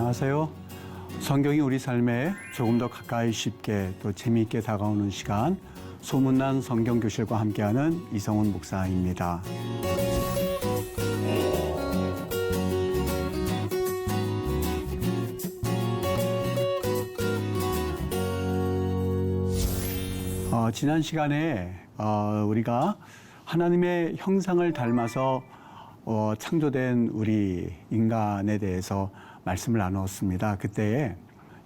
안녕하세요. 성경이 우리 삶에 조금 더 가까이 쉽게 또 재미있게 다가오는 시간, 소문난 성경교실과 함께하는 이성훈 목사입니다. 지난 시간에 우리가 하나님의 형상을 닮아서 창조된 우리 인간에 대해서 말씀을 나누었습니다. 그때에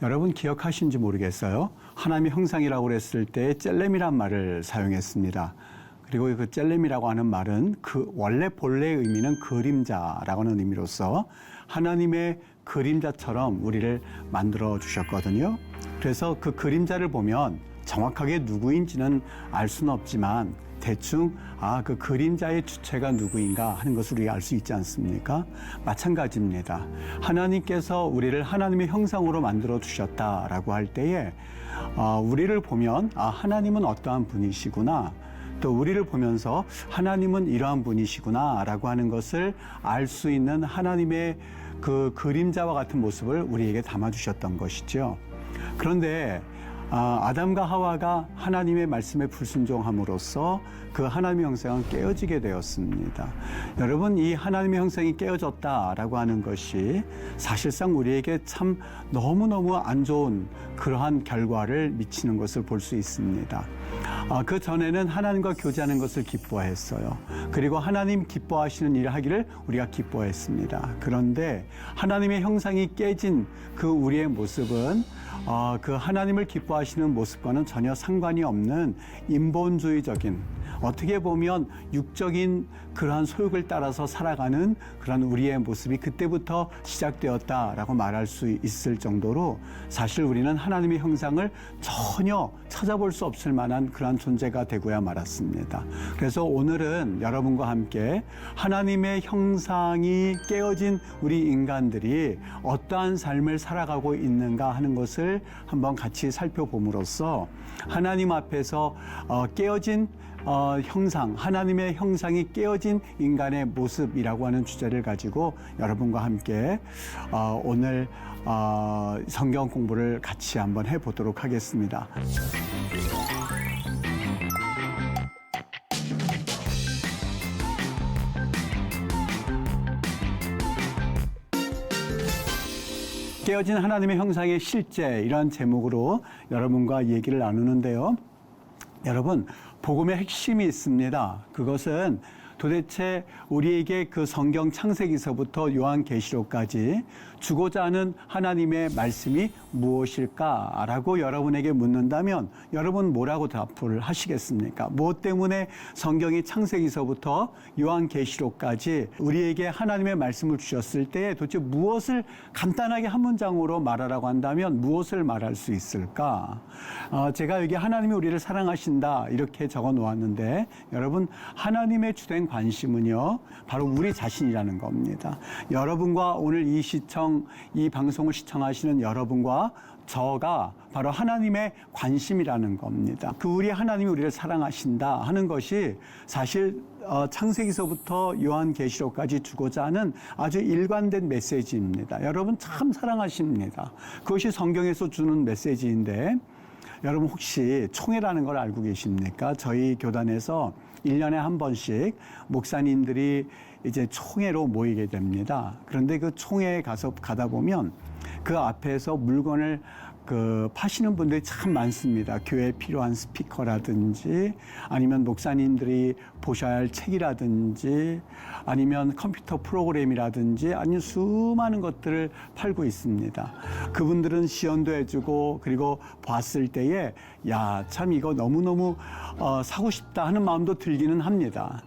여러분 기억하신지 모르겠어요. 하나님의 형상이라고 그랬을 때 젤렘이란 말을 사용했습니다. 그리고 그 젤렘이라고 하는 말은 그 원래 본래의 의미는 그림자라고 하는 의미로서 하나님의 그림자처럼 우리를 만들어 주셨거든요. 그래서 그 그림자를 보면 정확하게 누구인지는 알 수는 없지만 대충 그 그림자의 주체가 누구인가 하는 것을 우리가 알 수 있지 않습니까? 마찬가지입니다. 하나님께서 우리를 하나님의 형상으로 만들어 주셨다라고 할 때에 우리를 보면 하나님은 어떠한 분이시구나, 또 우리를 보면서 하나님은 이러한 분이시구나 라고 하는 것을 알 수 있는 하나님의 그 그림자와 같은 모습을 우리에게 담아주셨던 것이죠. 그런데 아담과 하와가 하나님의 말씀에 불순종함으로써 그 하나님의 형상은 깨어지게 되었습니다. 여러분, 이 하나님의 형상이 깨어졌다라고 하는 것이 사실상 우리에게 참 너무너무 안 좋은 그러한 결과를 미치는 것을 볼 수 있습니다. 그 전에는 하나님과 교제하는 것을 기뻐했어요. 그리고 하나님 기뻐하시는 일을 하기를 우리가 기뻐했습니다. 그런데 하나님의 형상이 깨진 그 우리의 모습은 그 하나님을 기뻐하시는 모습과는 전혀 상관이 없는 인본주의적인, 어떻게 보면 육적인 그러한 소욕을 따라서 살아가는 그런 우리의 모습이 그때부터 시작되었다라고 말할 수 있을 정도로 사실 우리는 하나님의 형상을 전혀 찾아볼 수 없을 만한 그러한 존재가 되고야 말았습니다. 그래서 오늘은 여러분과 함께 하나님의 형상이 깨어진 우리 인간들이 어떠한 삶을 살아가고 있는가 하는 것을 한번 같이 살펴봄으로써 하나님 앞에서 깨어진 형상, 하나님의 형상이 깨어진 인간의 모습이라고 하는 주제를 가지고 여러분과 함께 오늘 성경 공부를 같이 한번 해보도록 하겠습니다. 깨어진 하나님의 형상의 실제, 이런 제목으로 여러분과 얘기를 나누는데요. 여러분, 복음의 핵심이 있습니다. 그것은 도대체 우리에게 그 성경 창세기서부터 요한계시록까지 주고자 하는 하나님의 말씀이 무엇일까라고 여러분에게 묻는다면 여러분 뭐라고 답을 하시겠습니까? 무엇 때문에 성경이 창세기서부터 요한계시록까지 우리에게 하나님의 말씀을 주셨을 때 도대체 무엇을 간단하게 한 문장으로 말하라고 한다면 무엇을 말할 수 있을까? 제가 여기 하나님이 우리를 사랑하신다 이렇게 적어 놓았는데 여러분, 하나님의 주된 관심은요, 바로 우리 자신이라는 겁니다. 여러분과 오늘 이 방송을 시청하시는 여러분과 저가 바로 하나님의 관심이라는 겁니다. 그 우리 하나님이 우리를 사랑하신다 하는 것이 사실 창세기서부터 요한계시록까지 주고자 하는 아주 일관된 메시지입니다. 여러분 참 사랑하십니다. 그것이 성경에서 주는 메시지인데 여러분 혹시 총회라는 걸 알고 계십니까? 저희 교단에서 1년에 한 번씩 목사님들이 이제 총회로 모이게 됩니다. 그런데 그 총회에 가다 보면 그 앞에서 물건을 파시는 분들이 참 많습니다. 교회에 필요한 스피커라든지 아니면 목사님들이 보셔야 할 책이라든지 아니면 컴퓨터 프로그램이라든지 아니면 수많은 것들을 팔고 있습니다. 그분들은 시연도 해주고 그리고 봤을 때에 참 이거 너무너무 사고 싶다 하는 마음도 들기는 합니다.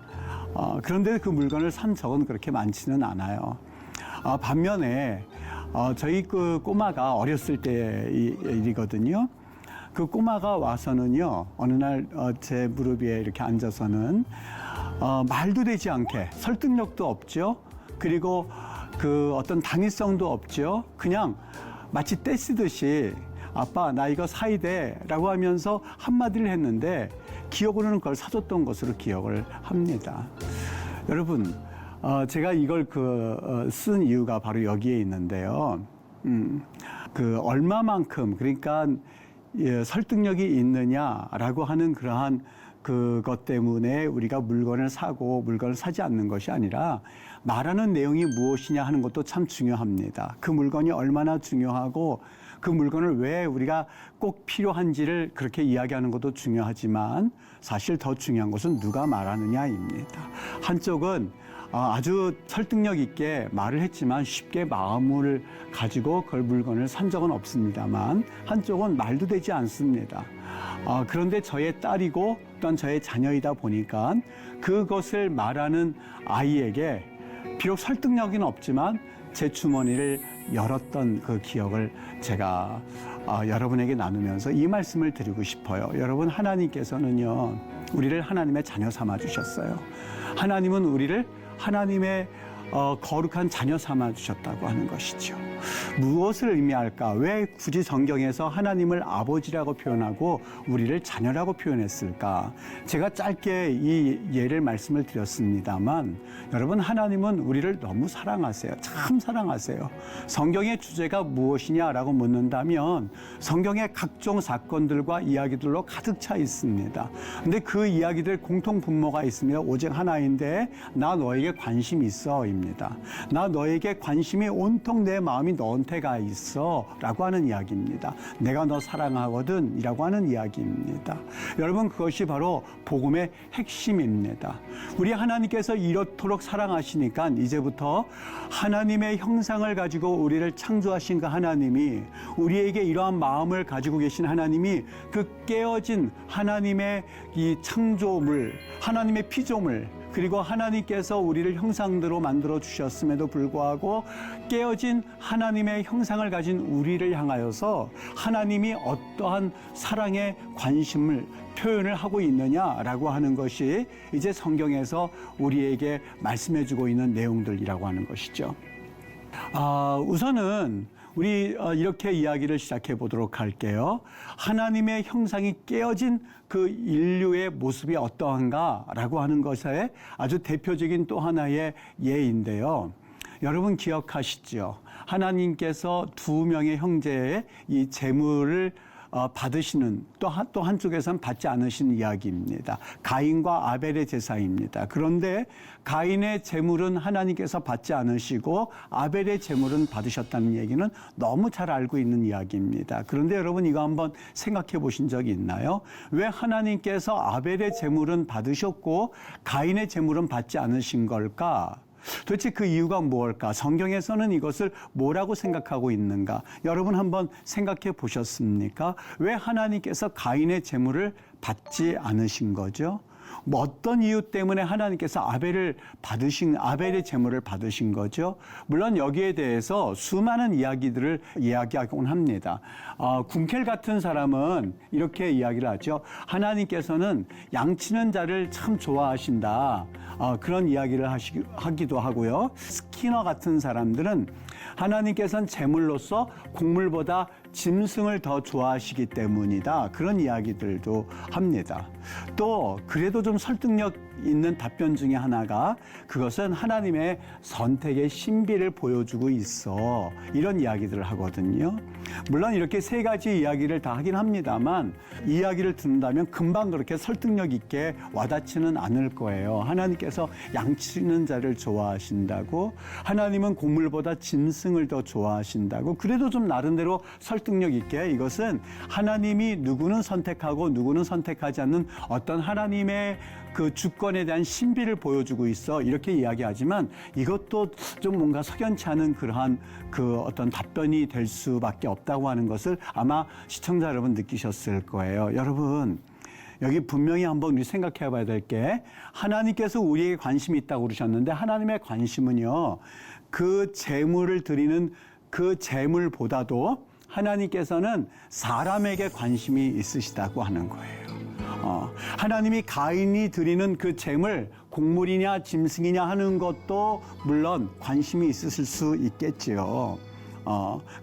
그런데 그 물건을 산 적은 그렇게 많지는 않아요. 반면에 저희 그 꼬마가 어렸을 때의 일이거든요. 그 꼬마가 와서는요, 어느 날 제 무릎 위에 이렇게 앉아서는 말도 되지 않게, 설득력도 없죠. 그리고 그 어떤 당위성도 없죠. 그냥 마치 떼쓰듯이 아빠 나 이거 사야 돼 라고 하면서 한마디를 했는데 기억으로는 그걸 사줬던 것으로 기억을 합니다. 여러분, 제가 이걸 쓴 이유가 바로 여기에 있는데요. 그 얼마만큼 그러니까 설득력이 있느냐라고 하는 그러한 그것 때문에 우리가 물건을 사고 물건을 사지 않는 것이 아니라 말하는 내용이 무엇이냐 하는 것도 참 중요합니다. 그 물건이 얼마나 중요하고 그 물건을 왜 우리가 꼭 필요한지를 그렇게 이야기하는 것도 중요하지만 사실 더 중요한 것은 누가 말하느냐입니다. 한쪽은 아주 설득력 있게 말을 했지만 쉽게 마음을 가지고 그걸 물건을 산 적은 없습니다만 한쪽은 말도 되지 않습니다. 그런데 저의 딸이고 또한 저의 자녀이다 보니까 그것을 말하는 아이에게 비록 설득력은 없지만 제 주머니를 열었던 그 기억을 제가 여러분에게 나누면서 이 말씀을 드리고 싶어요. 여러분, 하나님께서는요, 우리를 하나님의 자녀 삼아 주셨어요. 하나님은 우리를 하나님의 거룩한 자녀 삼아 주셨다고 하는 것이죠. 무엇을 의미할까? 왜 굳이 성경에서 하나님을 아버지라고 표현하고 우리를 자녀라고 표현했을까? 제가 짧게 이 예를 말씀을 드렸습니다만 여러분, 하나님은 우리를 너무 사랑하세요. 참 사랑하세요. 성경의 주제가 무엇이냐라고 묻는다면 성경의 각종 사건들과 이야기들로 가득 차 있습니다. 근데 그 이야기들 공통 분모가 있습니다. 오직 하나인데 나 너에게 관심이 있어입니다. 나 너에게 관심이 온통 내 마음이 너한테가 있어 라고 하는 이야기입니다. 내가 너 사랑하거든 이라고 하는 이야기입니다. 여러분, 그것이 바로 복음의 핵심입니다. 우리 하나님께서 이렇도록 사랑하시니까 이제부터 하나님의 형상을 가지고 우리를 창조하신 그 하나님이, 우리에게 이러한 마음을 가지고 계신 하나님이 그 깨어진 하나님의 이 창조물, 하나님의 피조물, 그리고 하나님께서 우리를 형상대로 만들어 주셨음에도 불구하고 깨어진 하나님의 형상을 가진 우리를 향하여서 하나님이 어떠한 사랑의 관심을 표현을 하고 있느냐라고 하는 것이 이제 성경에서 우리에게 말씀해 주고 있는 내용들이라고 하는 것이죠. 우선은 우리 이렇게 이야기를 시작해 보도록 할게요. 하나님의 형상이 깨어진 그 인류의 모습이 어떠한가라고 하는 것에 아주 대표적인 또 하나의 예인데요. 여러분 기억하시죠? 하나님께서 두 명의 형제의 이 재물을 받으시는 또 한쪽에서는 받지 않으신 이야기입니다. 가인과 아벨의 제사입니다. 그런데 가인의 제물은 하나님께서 받지 않으시고 아벨의 제물은 받으셨다는 얘기는 너무 잘 알고 있는 이야기입니다. 그런데 여러분, 이거 한번 생각해 보신 적이 있나요? 왜 하나님께서 아벨의 제물은 받으셨고 가인의 제물은 받지 않으신 걸까? 도대체 그 이유가 무엇일까? 성경에서는 이것을 뭐라고 생각하고 있는가? 여러분 한번 생각해 보셨습니까? 왜 하나님께서 가인의 제물을 받지 않으신 거죠? 뭐 어떤 이유 때문에 하나님께서 아벨의 제물을 받으신 거죠? 물론 여기에 대해서 수많은 이야기들을 이야기하곤 합니다. 군켈 같은 사람은 이렇게 이야기를 하죠. 하나님께서는 양치는 자를 참 좋아하신다. 그런 이야기를 하기도 하고요. 스키너 같은 사람들은 하나님께서는 제물로서 곡물보다 짐승을 더 좋아하시기 때문이다. 그런 이야기들도 합니다. 또 그래도 좀 설득력 있는 답변 중에 하나가 그것은 하나님의 선택의 신비를 보여주고 있어. 이런 이야기들을 하거든요. 물론 이렇게 세 가지 이야기를 다 하긴 합니다만 이야기를 듣는다면 금방 그렇게 설득력 있게 와닿지는 않을 거예요. 하나님께서 양치는 자를 좋아하신다고, 하나님은 곡물보다 짐승을 더 좋아하신다고, 그래도 좀 나름대로 설득력 있게 이것은 하나님이 누구는 선택하고 누구는 선택하지 않는 어떤 하나님의 그 주권에 대한 신비를 보여주고 있어. 이렇게 이야기하지만 이것도 좀 뭔가 석연치 않은 그러한 그 어떤 답변이 될 수밖에 없다고 하는 것을 아마 시청자 여러분 느끼셨을 거예요. 여러분, 여기 분명히 한번 우리 생각해 봐야 될 게, 하나님께서 우리에게 관심이 있다고 그러셨는데 하나님의 관심은요, 그 제물을 드리는 그 제물보다도 하나님께서는 사람에게 관심이 있으시다고 하는 거예요. 하나님이 가인이 드리는 그 제물, 곡물이냐 짐승이냐 하는 것도 물론 관심이 있으실 수 있겠지요.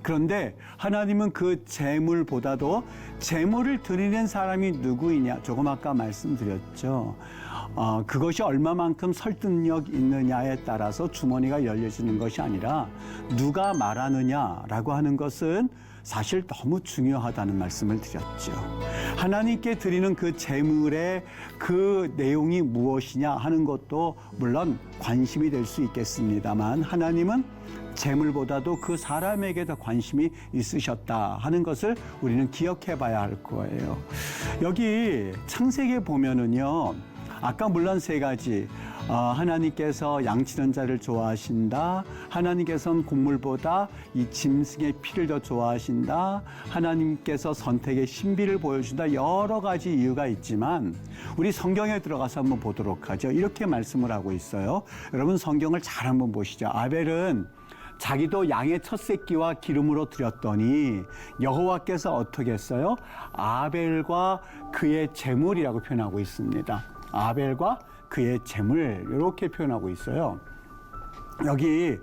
그런데 하나님은 그 재물보다도 재물을 드리는 사람이 누구이냐, 조금 아까 말씀드렸죠. 그것이 얼마만큼 설득력 있느냐에 따라서 주머니가 열려지는 것이 아니라 누가 말하느냐라고 하는 것은 사실 너무 중요하다는 말씀을 드렸죠. 하나님께 드리는 그 재물의 그 내용이 무엇이냐 하는 것도 물론 관심이 될 수 있겠습니다만, 하나님은 재물보다도 그 사람에게 더 관심이 있으셨다 하는 것을 우리는 기억해 봐야 할 거예요. 여기 창세기에 보면은요, 아까 물론 세 가지, 하나님께서 양치는 자를 좋아하신다, 하나님께서는 곡물보다 이 짐승의 피를 더 좋아하신다, 하나님께서 선택의 신비를 보여준다, 여러 가지 이유가 있지만 우리 성경에 들어가서 한번 보도록 하죠. 이렇게 말씀을 하고 있어요. 여러분 성경을 잘 한번 보시죠. 아벨은 자기도 양의 첫 새끼와 기름으로 드렸더니 여호와께서 어떻게 했어요? 아벨과 그의 재물이라고 표현하고 있습니다. 아벨과 그의 재물, 이렇게 표현하고 있어요. 여기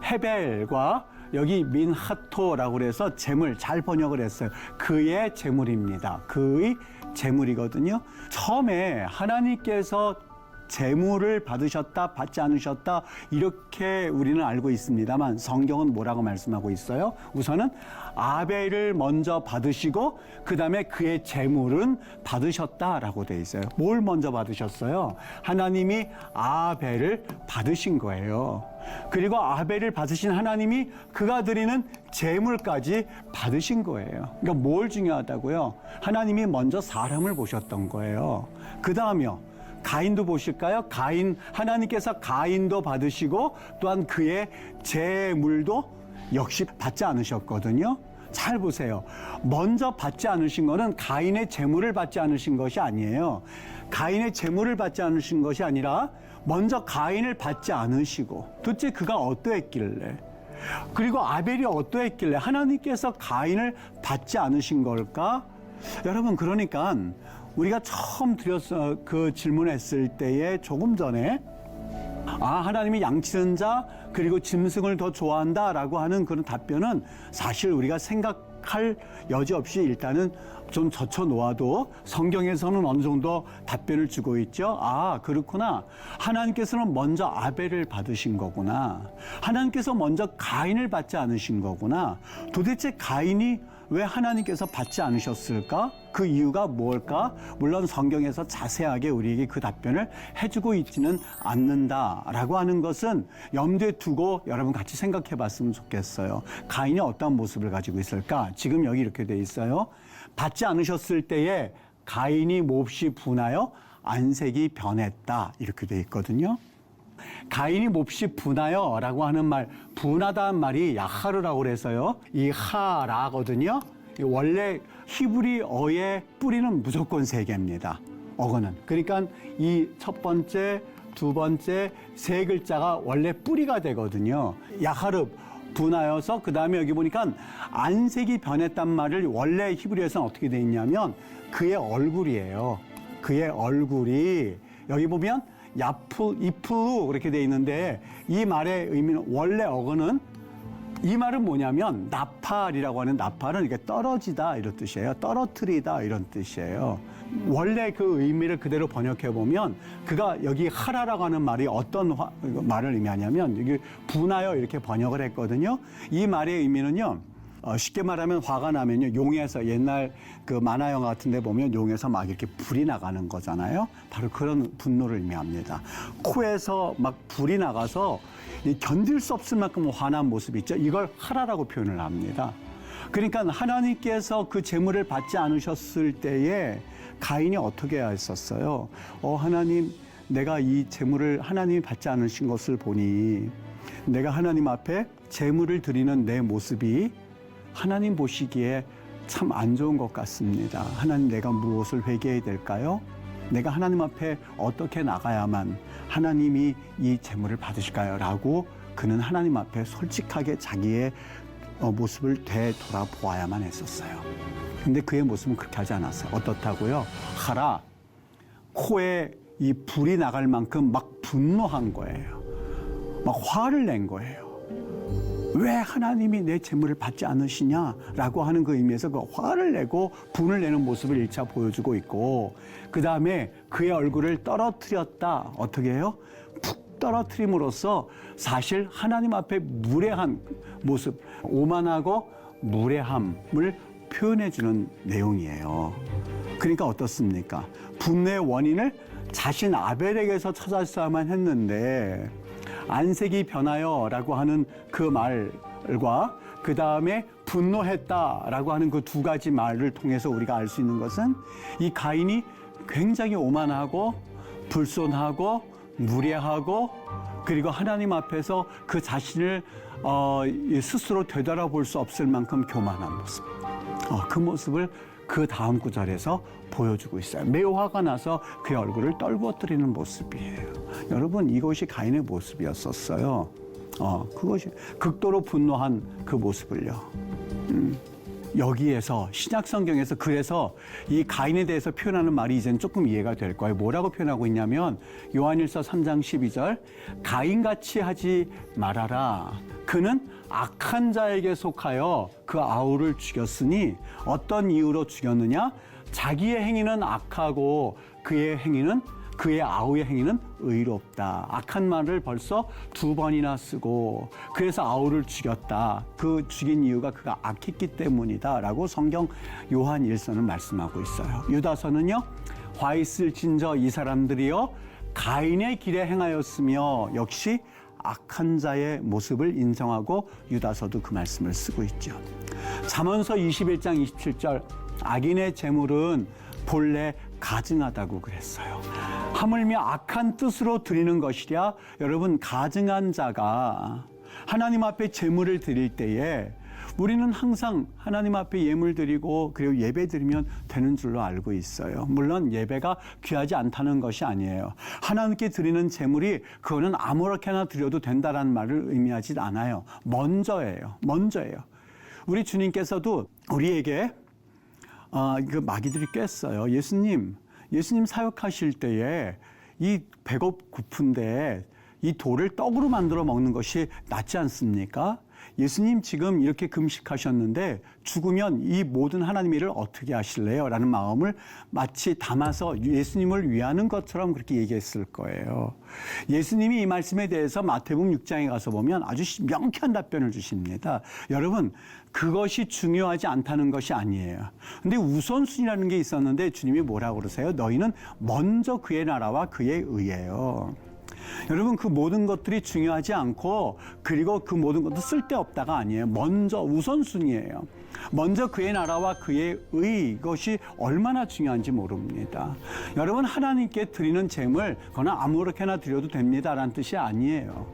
헤벨과 여기 민하토라고 그래서 재물, 잘 번역을 했어요. 그의 재물입니다. 그의 재물이거든요. 처음에 하나님께서 재물을 받으셨다, 받지 않으셨다, 이렇게 우리는 알고 있습니다만 성경은 뭐라고 말씀하고 있어요? 우선은 아벨을 먼저 받으시고 그 다음에 그의 재물은 받으셨다라고 돼 있어요. 뭘 먼저 받으셨어요? 하나님이 아벨을 받으신 거예요. 그리고 아벨을 받으신 하나님이 그가 드리는 재물까지 받으신 거예요. 그러니까 뭘 중요하다고요? 하나님이 먼저 사람을 보셨던 거예요. 그 다음에요, 가인도 보실까요? 가인, 하나님께서 가인도 받으시고 또한 그의 재물도 역시 받지 않으셨거든요. 잘 보세요. 먼저 받지 않으신 거는 가인의 재물을 받지 않으신 것이 아니에요. 가인의 재물을 받지 않으신 것이 아니라 먼저 가인을 받지 않으시고, 도대체 그가 어떠했길래, 그리고 아벨이 어떠했길래 하나님께서 가인을 받지 않으신 걸까? 여러분, 그러니까 우리가 처음 드렸어 그 질문했을 때에 조금 전에 하나님이 양치는 자 그리고 짐승을 더 좋아한다라고 하는 그런 답변은 사실 우리가 생각할 여지 없이 일단은 좀 젖혀놓아도 성경에서는 어느 정도 답변을 주고 있죠. 그렇구나. 하나님께서는 먼저 아벨을 받으신 거구나. 하나님께서 먼저 가인을 받지 않으신 거구나. 도대체 가인이 왜 하나님께서 받지 않으셨을까? 그 이유가 뭘까? 물론 성경에서 자세하게 우리에게 그 답변을 해주고 있지는 않는다라고 하는 것은 염두에 두고 여러분 같이 생각해 봤으면 좋겠어요. 가인이 어떤 모습을 가지고 있을까? 지금 여기 이렇게 돼 있어요. 받지 않으셨을 때에 가인이 몹시 분하여 안색이 변했다, 이렇게 돼 있거든요. 가인이 몹시 분하여 라고 하는 말, 분하다는 말이 야하르라고 그래서요, 이 하라거든요. 원래 히브리어의 뿌리는 무조건 세 개입니다. 어거는. 그러니까 이 첫 번째, 두 번째, 세 글자가 원래 뿌리가 되거든요. 야하르, 분하여서, 그 다음에 여기 보니까 안색이 변했단 말을 원래 히브리어에서는 어떻게 돼 있냐면 그의 얼굴이에요. 그의 얼굴이 여기 보면 이플루 그렇게 돼 있는데, 이 말의 의미는, 원래 어근은 이 말은 뭐냐면 나팔이라고 하는, 나팔은 이게 떨어지다 이런 뜻이에요. 떨어뜨리다 이런 뜻이에요. 원래 그 의미를 그대로 번역해 보면 그가 여기 하라라고 하는 말이 어떤 말을 의미하냐면 여기 분하여 이렇게 번역을 했거든요. 이 말의 의미는요, 쉽게 말하면 화가 나면요, 용에서, 옛날 그 만화 영화 같은 데 보면 용에서 막 이렇게 불이 나가는 거잖아요. 바로 그런 분노를 의미합니다. 코에서 막 불이 나가서 견딜 수 없을 만큼 화난 모습 있죠. 이걸 하라라고 표현을 합니다. 그러니까 하나님께서 그 재물을 받지 않으셨을 때에 가인이 어떻게 했었어요? 하나님, 내가 이 재물을 하나님이 받지 않으신 것을 보니 내가 하나님 앞에 재물을 드리는 내 모습이 하나님 보시기에 참 안 좋은 것 같습니다. 하나님, 내가 무엇을 회개해야 될까요? 내가 하나님 앞에 어떻게 나가야만 하나님이 이 재물을 받으실까요? 라고 그는 하나님 앞에 솔직하게 자기의 모습을 되돌아보아야만 했었어요. 근데 그의 모습은 그렇게 하지 않았어요. 어떻다고요? 하라, 코에 이 불이 나갈 만큼 막 분노한 거예요. 막 화를 낸 거예요. 왜 하나님이 내 재물을 받지 않으시냐라고 하는 그 의미에서 그 화를 내고 분을 내는 모습을 1차 보여주고 있고, 그 다음에 그의 얼굴을 떨어뜨렸다. 어떻게 해요? 푹 떨어뜨림으로써 사실 하나님 앞에 무례한 모습, 오만하고 무례함을 표현해주는 내용이에요. 그러니까 어떻습니까? 분노의 원인을 자신 아벨에게서 찾았어야만 했는데, 안색이 변하여라고 하는 그 말과 그 다음에 분노했다라고 하는 그 두 가지 말을 통해서 우리가 알 수 있는 것은 이 가인이 굉장히 오만하고 불손하고 무례하고, 그리고 하나님 앞에서 그 자신을 스스로 되돌아볼 수 없을 만큼 교만한 모습, 그 모습을 그 다음 구절에서 보여주고 있어요. 매우 화가 나서 그의 얼굴을 떨궈뜨리는 모습이에요. 여러분, 이것이 가인의 모습이었었어요. 그것이 극도로 분노한 그 모습을요. 여기에서 신약 성경에서 그래서 이 가인에 대해서 표현하는 말이 이제는 조금 이해가 될 거예요. 뭐라고 표현하고 있냐면 요한일서 3장 12절, 가인같이 하지 말아라. 그는 악한 자에게 속하여 그 아우를 죽였으니 어떤 이유로 죽였느냐? 자기의 행위는 악하고 그의 아우의 행위는 의롭다. 악한 말을 벌써 2번이나 쓰고, 그래서 아우를 죽였다. 그 죽인 이유가 그가 악했기 때문이다 라고 성경 요한 1서는 말씀하고 있어요. 유다서는요, 화 있을 진저 이 사람들이여 가인의 길에 행하였으며, 역시 악한 자의 모습을 인정하고 유다서도 그 말씀을 쓰고 있죠. 잠언서 21장 27절, 악인의 재물은 본래 가증하다고 그랬어요. 하물며 악한 뜻으로 드리는 것이랴. 여러분, 가증한 자가 하나님 앞에 재물을 드릴 때에 우리는 항상 하나님 앞에 예물 드리고 그리고 예배 드리면 되는 줄로 알고 있어요. 물론 예배가 귀하지 않다는 것이 아니에요. 하나님께 드리는 재물이 그거는 아무렇게나 드려도 된다는 말을 의미하지 않아요. 먼저예요. 우리 주님께서도 우리에게 그 마귀들이 꿰어요. 예수님 사역하실 때에 이 배고 고픈데 이 돌을 떡으로 만들어 먹는 것이 낫지 않습니까? 예수님 지금 이렇게 금식하셨는데 죽으면 이 모든 하나님의 일을 어떻게 하실래요? 라는 마음을 마치 담아서 예수님을 위하는 것처럼 그렇게 얘기했을 거예요. 예수님이 이 말씀에 대해서 마태복음 6장에 가서 보면 아주 명쾌한 답변을 주십니다. 여러분, 그것이 중요하지 않다는 것이 아니에요. 근데 우선순위라는 게 있었는데 주님이 뭐라고 그러세요? 너희는 먼저 그의 나라와 그의 의예요. 여러분, 그 모든 것들이 중요하지 않고 그리고 그 모든 것도 쓸데없다가 아니에요. 먼저 우선순위예요. 먼저 그의 나라와 그의 의, 이것이 얼마나 중요한지 모릅니다. 여러분, 하나님께 드리는 재물, 그거는 아무렇게나 드려도 됩니다라는 뜻이 아니에요.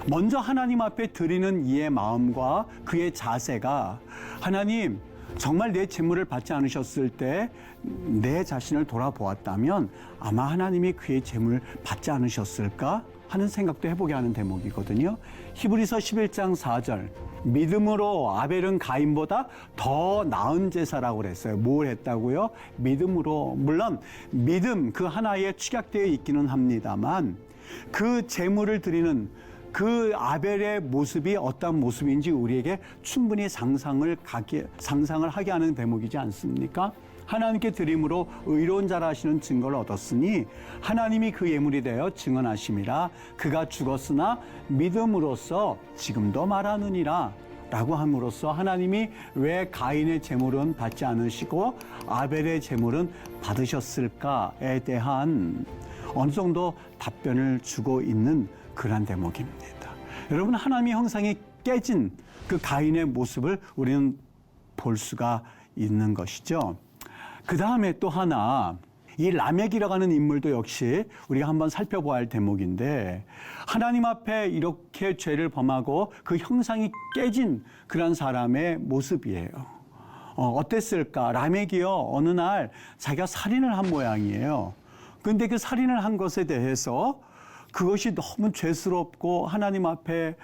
먼저 하나님 앞에 드리는 이의 마음과 그의 자세가, 하나님, 정말 내 재물을 받지 않으셨을 때 내 자신을 돌아보았다면 아마 하나님이 그의 재물을 받지 않으셨을까 하는 생각도 해보게 하는 대목이거든요. 히브리서 11장 4절, 믿음으로 아벨은 가인보다 더 나은 제사라고 그랬어요. 뭘 했다고요? 믿음으로. 물론 믿음 그 하나에 축약되어 있기는 합니다만 그 재물을 드리는 그 아벨의 모습이 어떤 모습인지 우리에게 충분히 상상을 하게 하는 대목이지 않습니까? 하나님께 드림으로 의로운 자라 하시는 증거를 얻었으니 하나님이 그 예물이 되어 증언하심이라. 그가 죽었으나 믿음으로써 지금도 말하느니라 라고 함으로써 하나님이 왜 가인의 제물은 받지 않으시고 아벨의 제물은 받으셨을까에 대한 어느 정도 답변을 주고 있는 그런 대목입니다. 여러분, 하나님의 형상이 깨진 그 가인의 모습을 우리는 볼 수가 있는 것이죠. 그 다음에 또 하나, 이 라멕이라고 하는 인물도 역시 우리가 한번 살펴봐야 할 대목인데, 하나님 앞에 이렇게 죄를 범하고 그 형상이 깨진 그런 사람의 모습이에요. 어땠을까? 라멕이요, 어느 날 자기가 살인을 한 모양이에요. 근데 그 살인을 한 것에 대해서 그것이 너무 죄스럽고 하나님 앞에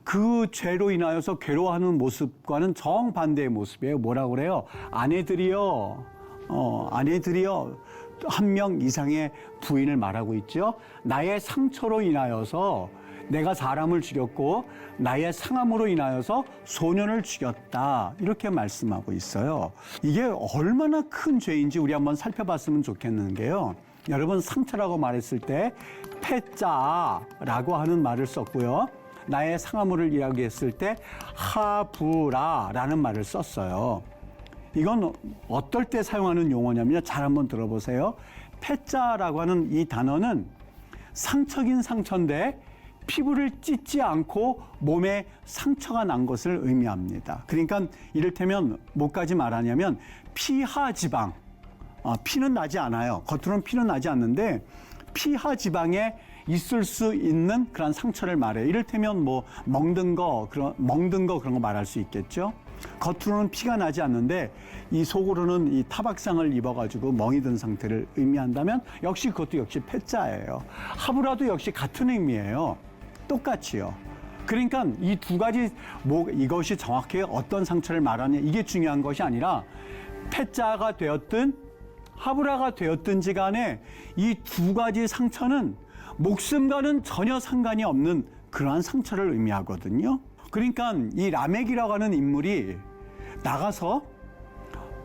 그 죄로 인하여서 괴로워하는 모습과는 정반대의 모습이에요. 뭐라고 그래요? 아내들이요, 한 명 이상의 부인을 말하고 있죠. 나의 상처로 인하여서 내가 사람을 죽였고 나의 상함으로 인하여서 소년을 죽였다. 이렇게 말씀하고 있어요. 이게 얼마나 큰 죄인지 우리 한번 살펴봤으면 좋겠는 게요. 여러분, 상처라고 말했을 때 패자라고 하는 말을 썼고요. 나의 상함을 이야기했을 때 하부라라는 말을 썼어요. 이건 어떨 때 사용하는 용어냐면요. 잘 한번 들어보세요. 패자라고 하는 이 단어는 상처긴 상처인데 피부를 찢지 않고 몸에 상처가 난 것을 의미합니다. 그러니까 이를테면 뭐까지 말하냐면 피하지방, 피는 나지 않아요. 겉으로는 피는 나지 않는데 피하지방에 있을 수 있는 그런 상처를 말해요. 이를테면 뭐 멍든 거 그런 거 말할 수 있겠죠. 겉으로는 피가 나지 않는데 이 속으로는 이 타박상을 입어가지고 멍이 든 상태를 의미한다면 역시 그것도 역시 패자예요. 하부라도 역시 같은 의미예요. 똑같이요. 그러니까 이 두 가지 이것이 정확히 어떤 상처를 말하냐 이게 중요한 것이 아니라 패자가 되었든 하부라가 되었든지 간에 이 두 가지 상처는 목숨과는 전혀 상관이 없는 그러한 상처를 의미하거든요. 그러니까 이 라멕이라고 하는 인물이 나가서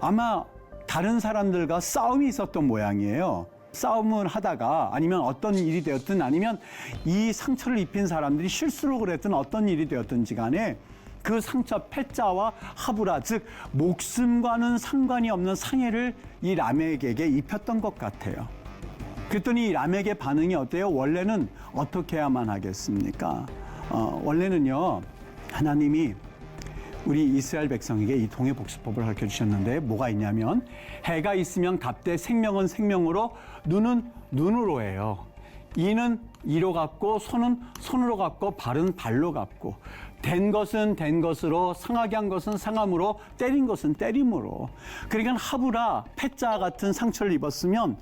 아마 다른 사람들과 싸움이 있었던 모양이에요. 싸움을 하다가 아니면 어떤 일이 되었든 아니면 이 상처를 입힌 사람들이 실수로 그랬든 어떤 일이 되었든지 간에 그 상처 패자와 하부라, 즉 목숨과는 상관이 없는 상해를 이 라멕에게 입혔던 것 같아요. 그랬더니 이 라멕의 반응이 어때요? 원래는 어떻게 해야만 하겠습니까? 원래는요, 하나님이 우리 이스라엘 백성에게 이 동해 복수법을 가르쳐 주셨는데 뭐가 있냐면 해가 있으면 갑되 생명은 생명으로 눈은 눈으로 해요. 이는 이로 갚고 손은 손으로 갚고 발은 발로 갚고 된 것은 된 것으로 상하게 한 것은 상함으로 때린 것은 때림으로. 그러니까 하부라 패자 같은 상처를 입었으면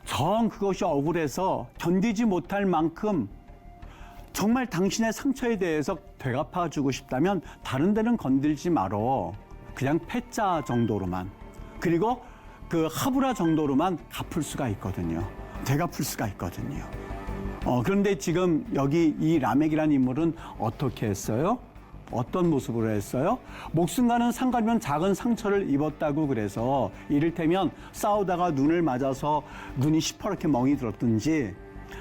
정 그것이 억울해서 견디지 못할 만큼 정말 당신의 상처에 대해서 되갚아주고 싶다면 다른 데는 건들지 말어. 그냥 패자 정도로만 그리고 그 하부라 정도로만 갚을 수가 있거든요. 되갚을 수가 있거든요. 그런데 지금 여기 이 라멕이라는 인물은 어떻게 했어요? 어떤 모습으로 했어요? 목숨과는 상관없는 작은 상처를 입었다고 그래서 이를테면 싸우다가 눈을 맞아서 눈이 시퍼렇게 멍이 들었든지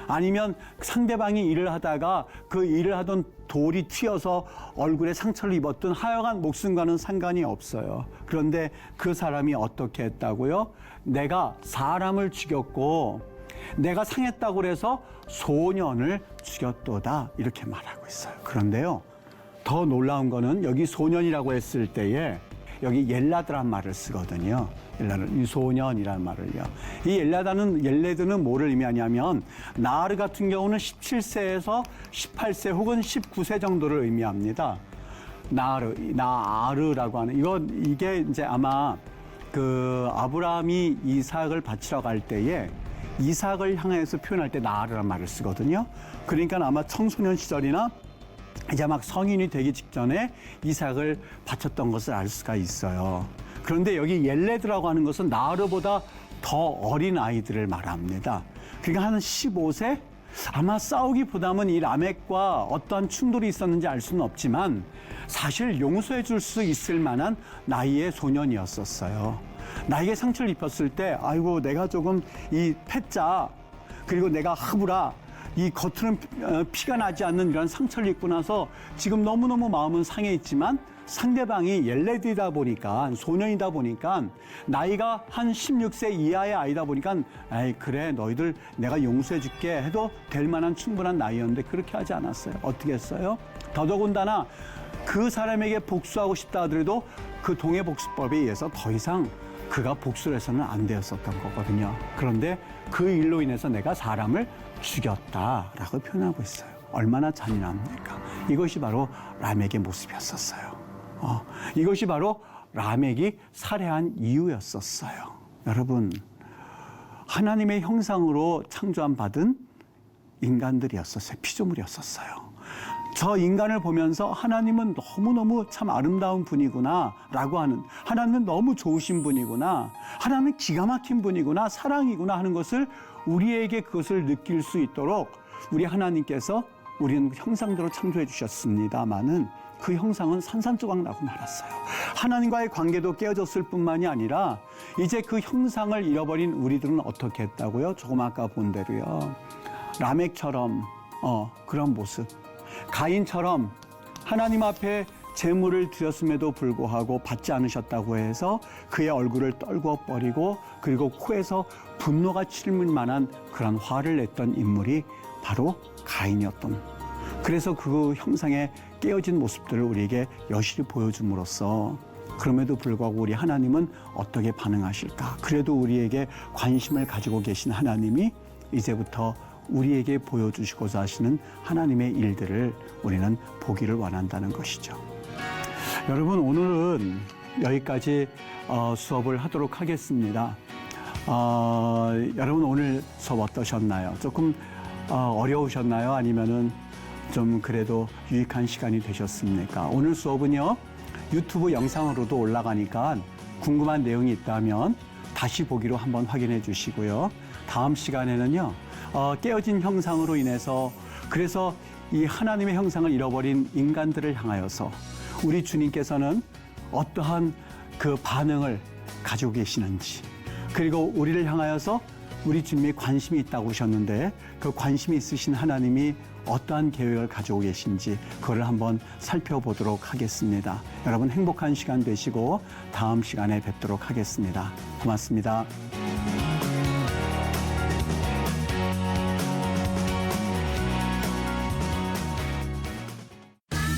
아니면 상대방이 일을 하다가 그 일을 하던 돌이 튀어서 얼굴에 상처를 입었던 하여간 목숨과는 상관이 없어요. 그런데 그 사람이 어떻게 했다고요? 내가 사람을 죽였고 내가 상했다고 해서 소년을 죽였도다 이렇게 말하고 있어요. 그런데요, 더 놀라운 거는 여기 소년이라고 했을 때에 여기 옐라드란 말을 쓰거든요. 옐라드, 소년이라는 말을요. 이 옐레드는 뭐를 의미하냐면 나르 같은 경우는 17세에서 18세 혹은 19세 정도를 의미합니다. 나르라고 하는 이게 이제 아마 그 아브라함이 이삭을 바치러 갈 때에 이삭을 향해서 표현할 때 나르라는 말을 쓰거든요. 그러니까 아마 청소년 시절이나 이제 막 성인이 되기 직전에 이삭을 바쳤던 것을 알 수가 있어요. 그런데 여기 옐레드라고 하는 것은 나르보다 더 어린 아이들을 말합니다. 그러니까 한 15세? 아마 싸우기보다는 이 라멕과 어떠한 충돌이 있었는지 알 수는 없지만 사실 용서해 줄 수 있을 만한 나이의 소년이었었어요. 나에게 상처를 입혔을 때 아이고 내가 조금 이 패자 그리고 내가 하부라 이 겉으로는 피가 나지 않는 이런 상처를 입고 나서 지금 너무너무 마음은 상해 있지만 상대방이 옐레드이다 보니까 소년이다 보니까 나이가 한 16세 이하의 아이다 보니까 에이 그래 너희들 내가 용서해 줄게 해도 될 만한 충분한 나이였는데 그렇게 하지 않았어요. 어떻게 했어요? 더더군다나 그 사람에게 복수하고 싶다 하더라도 그 동해복수법에 의해서 더 이상 그가 복수를 해서는 안 되었었던 거거든요. 그런데 그 일로 인해서 내가 사람을 죽였다라고 표현하고 있어요. 얼마나 잔인합니까? 이것이 바로 라멕의 모습이었었어요. 이것이 바로 라멕이 살해한 이유였었어요. 여러분, 하나님의 형상으로 창조함 받은 인간들이었었어요. 피조물이었었어요. 저 인간을 보면서 하나님은 너무너무 참 아름다운 분이구나 라고 하는, 하나님은 너무 좋으신 분이구나, 하나님은 기가 막힌 분이구나, 사랑이구나 하는 것을 우리에게 그것을 느낄 수 있도록 우리 하나님께서 우리는 형상대로 창조해 주셨습니다마는 그 형상은 산산조각 나고 말았어요. 하나님과의 관계도 깨어졌을 뿐만이 아니라 이제 그 형상을 잃어버린 우리들은 어떻게 했다고요? 조금 아까 본 대로요. 라멕처럼 그런 모습. 가인처럼 하나님 앞에 제물을 드렸음에도 불구하고 받지 않으셨다고 해서 그의 얼굴을 떨구어 버리고 그리고 코에서 분노가 치밀 만한 그런 화를 냈던 인물이 바로 가인이었던. 그래서 그 형상의 깨어진 모습들을 우리에게 여실히 보여줌으로써 그럼에도 불구하고 우리 하나님은 어떻게 반응하실까? 그래도 우리에게 관심을 가지고 계신 하나님이 이제부터 우리에게 보여주시고자 하시는 하나님의 일들을 우리는 보기를 원한다는 것이죠. 여러분, 오늘은 여기까지 수업을 하도록 하겠습니다. 여러분, 오늘 수업 어떠셨나요? 조금 어려우셨나요? 아니면은 좀 그래도 유익한 시간이 되셨습니까? 오늘 수업은요, 유튜브 영상으로도 올라가니까 궁금한 내용이 있다면 다시 보기로 한번 확인해 주시고요. 다음 시간에는요, 깨어진 형상으로 인해서 그래서 이 하나님의 형상을 잃어버린 인간들을 향하여서 우리 주님께서는 어떠한 그 반응을 가지고 계시는지, 그리고 우리를 향하여서 우리 주님이 관심이 있다고 하셨는데 그 관심이 있으신 하나님이 어떠한 계획을 가지고 계신지 그걸 한번 살펴보도록 하겠습니다. 여러분 행복한 시간 되시고 다음 시간에 뵙도록 하겠습니다. 고맙습니다.